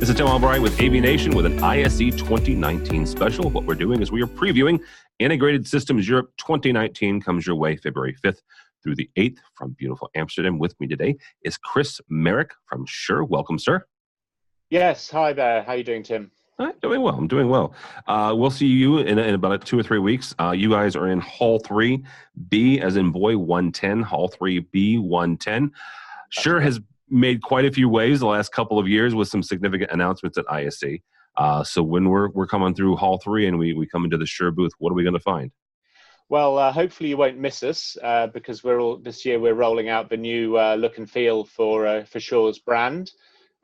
This is Tim Albright with AVNation with an ISE 2019 special. What we're doing is we are previewing Integrated Systems Europe 2019. Comes your way February 5th through the 8th from beautiful Amsterdam. With me today is Chris Merrick from Shure. Welcome, sir. Yes, hi there. How are you doing, Tim? Doing well. I'm doing well. We'll see you in about 2 or 3 weeks. You guys are in Hall 3B, as in boy, 110, Hall 3B, 110. Shure has made quite a few waves the last couple of years with some significant announcements at ISE. So when we're coming through Hall 3 and we come into the Shure booth, what are we going to find? Well, hopefully you won't miss us because this year we're rolling out the new look and feel for Shure's brand.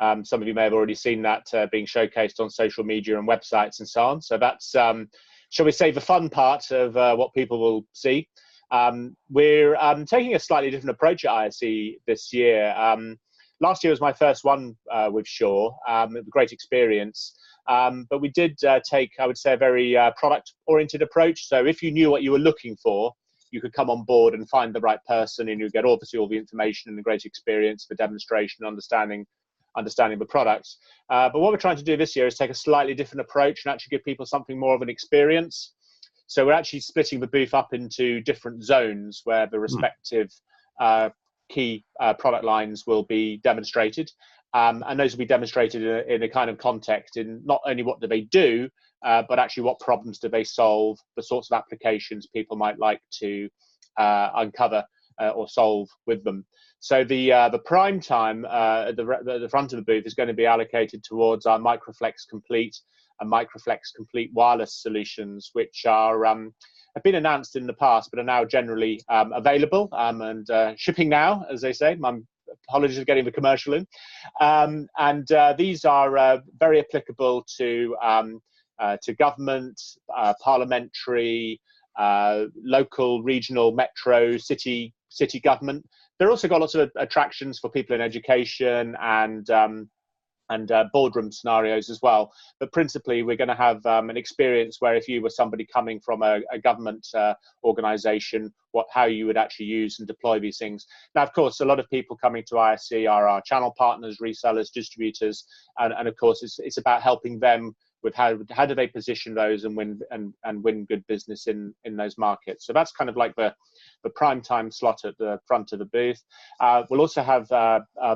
Some of you may have already seen that being showcased on social media and websites and so on. So that's, shall we say, the fun part of what people will see. We're taking a slightly different approach at ISE this year. Last year was my first one with Shure. It was a great experience. But we did take, I would say, a very product-oriented approach. So if you knew what you were looking for, you could come on board and find the right person, and you get obviously all the information and a great experience for demonstration, understanding the products. But what we're trying to do this year is take a slightly different approach and actually give people something more of an experience. So we're actually splitting the booth up into different zones where the respective key product lines will be demonstrated. And those will be demonstrated in a kind of context in not only what do they do, but actually what problems do they solve, the sorts of applications people might like to uncover or solve with them. So the prime time at the front of the booth is going to be allocated towards our Microflex Complete and Microflex Complete wireless solutions, which are have been announced in the past, but are now generally available and shipping now, as they say. My apologies for getting the commercial in. These are very applicable to government, parliamentary, local, regional, metro, city government. They're also got lots of attractions for people in education and boardroom scenarios as well. But principally, we're going to have an experience where if you were somebody coming from a government organization, how you would actually use and deploy these things. Now, of course, a lot of people coming to ISE are our channel partners, resellers, distributors, and of course, it's about helping them with how do they position those and win good business in those markets. So that's kind of like the prime time slot at the front of the booth. We'll also have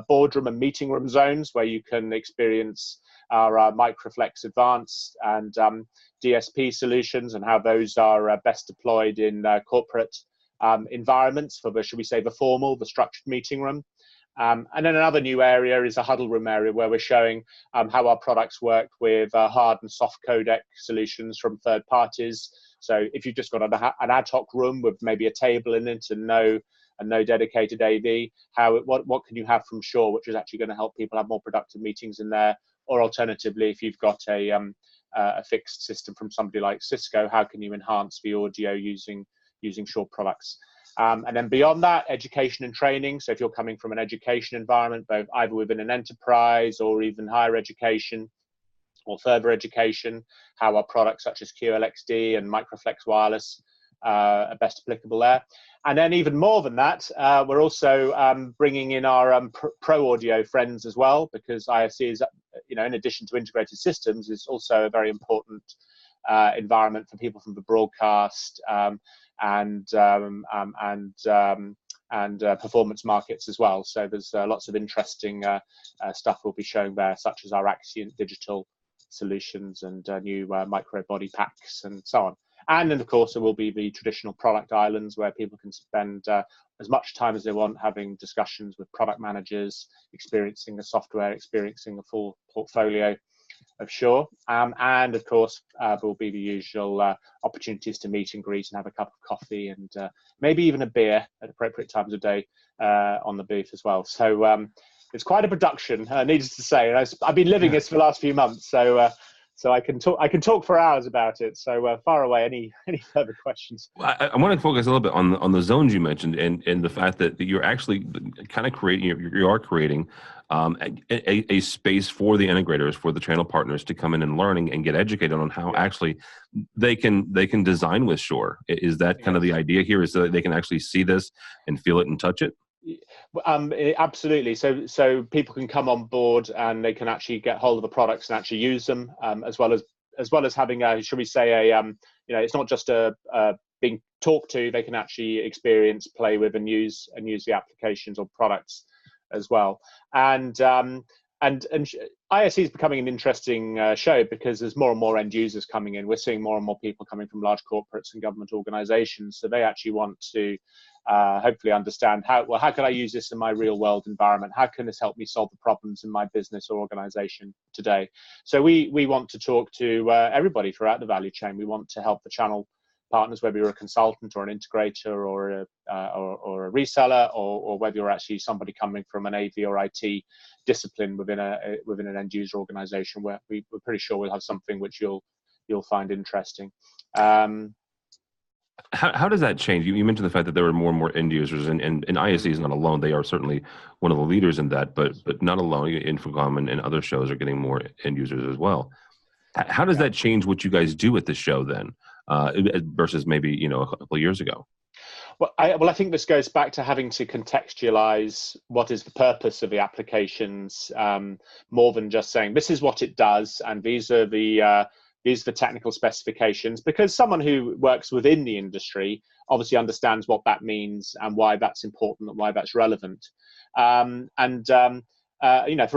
boardroom and meeting room zones where you can experience our Microflex Advanced and DSP solutions and how those are best deployed in corporate environments for the, should we say, the formal, the structured meeting room. And then another new area is a huddle room area where we're showing how our products work with hard and soft codec solutions from third parties. So if you've just got an ad hoc room with maybe a table in it and no dedicated AV, what can you have from Shure, which is actually going to help people have more productive meetings in there? Or alternatively, if you've got a fixed system from somebody like Cisco, how can you enhance the audio using Shure products? And then beyond that, education and training. So if you're coming from an education environment, both either within an enterprise or even higher education or further education, how our products such as QLXD and Microflex Wireless are best applicable there. And then even more than that, we're also bringing in our pro audio friends as well, because ISE is, in addition to integrated systems, is also a very important environment for people from the broadcast and performance markets as well. So there's lots of interesting stuff we'll be showing there, such as our Axient digital solutions and new micro body packs and so on. And then, of course, there will be the traditional product islands where people can spend as much time as they want having discussions with product managers, experiencing the software, experiencing the full portfolio of Shure. And of course, there will be the usual opportunities to meet and greet and have a cup of coffee and maybe even a beer at appropriate times of day on the booth as well. So it's quite a production, needless to say. And I've been living this for the last few months, so I can talk for hours about it. So far away, any further questions? I want to focus a little bit on the zones you mentioned and the fact that you're actually kind of creating a space for the integrators, for the channel partners to come in and learning and get educated on how actually they can design with Shure. Is that kind of the idea here? Is that they can actually see this and feel it and touch it? Absolutely. So people can come on board and they can actually get hold of the products and actually use them, as well as having a, should we say, a it's not just a being talked to. They can actually experience, play with, and use the applications or products as well. And ISE is becoming an interesting show because there's more and more end users coming in. We're seeing more and more people coming from large corporates and government organizations. So they actually want to hopefully understand how can I use this in my real world environment? How can this help me solve the problems in my business or organization today? So we want to talk to everybody throughout the value chain. We want to help the channel partners, whether you're a consultant or an integrator or a reseller, or whether you're actually somebody coming from an AV or IT discipline within an end user organization, where we're pretty sure we'll have something which you'll find interesting. How does that change? You mentioned the fact that there are more and more end users, and ISE is not alone. They are certainly one of the leaders in that, but not alone. Infocom and other shows are getting more end users as well. How does that change what you guys do at the show then, versus maybe a couple of years ago? Well, I think this goes back to having to contextualize what is the purpose of the applications, more than just saying this is what it does and these are the technical specifications, because someone who works within the industry obviously understands what that means and why that's important and why that's relevant. For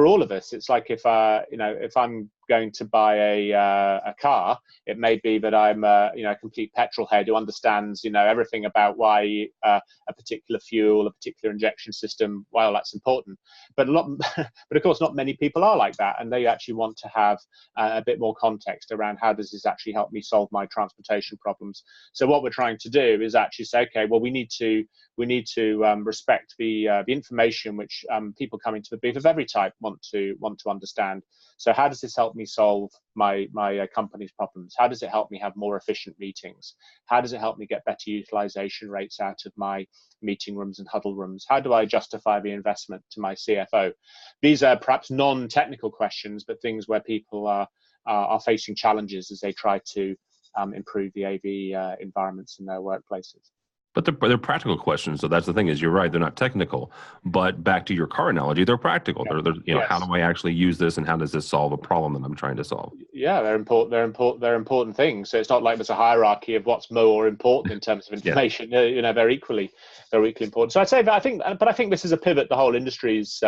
all of us, it's like if I'm going to buy a car, it may be that I'm a complete petrol head who understands everything about why a particular fuel, a particular injection system, why all that's important. But but of course, not many people are like that, and they actually want to have a bit more context around how does this actually help me solve my transportation problems. So what we're trying to do is actually say, okay, well, we need to respect the information which people coming to the booth of every type want to understand. So how does this help me solve my company's problems? How does it help me have more efficient meetings? How does it help me get better utilization rates out of my meeting rooms and huddle rooms? How do I justify the investment to my CFO? These are perhaps non-technical questions, but things where people are facing challenges as they try to improve the AV environments in their workplaces. But they're practical questions. So that's the thing, is you're right, they're not technical. But back to your car analogy, they're practical. Yeah. They're Yes. How do I actually use this, and how does this solve a problem that I'm trying to solve? Yeah, they're important. They're important things. So it's not like there's a hierarchy of what's more important in terms of information. Yeah. They're equally important. So I'd say that I think this is a pivot the whole industry is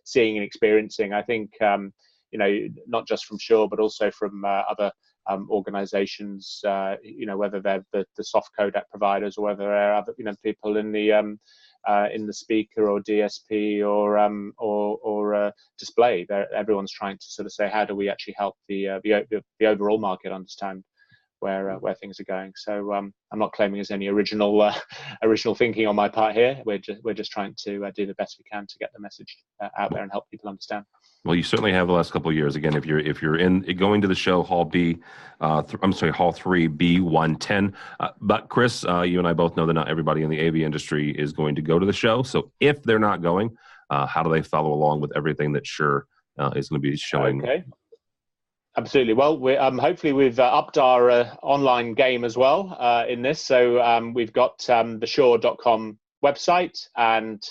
seeing and experiencing. I think not just from Shure, but also from other organizations, whether they're the soft codec providers or whether they're other people in the speaker or DSP or display. Everyone's trying to sort of say, how do we actually help the overall market understand where things are going? So I'm not claiming there's any original thinking on my part here. We're just trying to do the best we can to get the message out there and help people understand. Well, you certainly have the last couple of years. Again, if you're going to the show, Hall 3 B110. But Chris, you and I both know that not everybody in the AV industry is going to go to the show. So if they're not going, how do they follow along with everything that Shure is going to be showing? Okay. Absolutely. Well, hopefully we've upped our online game as well in this. So we've got the Shure.com website, and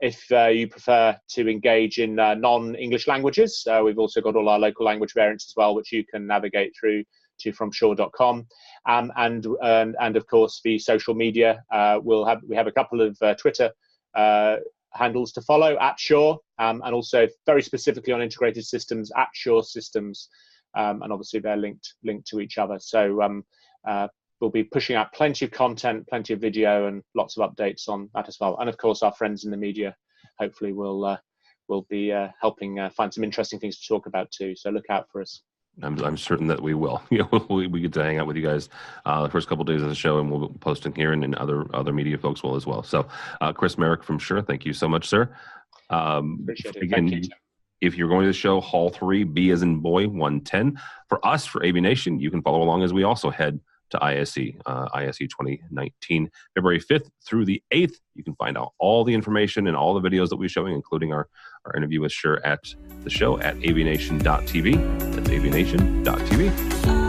if you prefer to engage in non-English languages, we've also got all our local language variants as well, which you can navigate through to from Shure.com, and of course the social media. We have a couple of Twitter handles to follow at Shure, and also very specifically on integrated systems at Shure Systems, and obviously they're linked to each other. So we'll be pushing out plenty of content, plenty of video, and lots of updates on that as well. And of course, our friends in the media hopefully will be helping find some interesting things to talk about too. So look out for us. I'm certain that we will. We get to hang out with you guys the first couple of days of the show, and we'll be posting here, and other media folks will as well. So, Chris Merrick from Shure, thank you so much, sir. Appreciate it. Again, thank you. If you're going to the show, Hall 3, B as in boy, 110. For us, for AVNation, you can follow along as we also head to ISE 2019, February 5th through the 8th. You can find out all the information and all the videos that we're showing, including our interview with Shure at the show at avnation.tv. That's avnation.tv.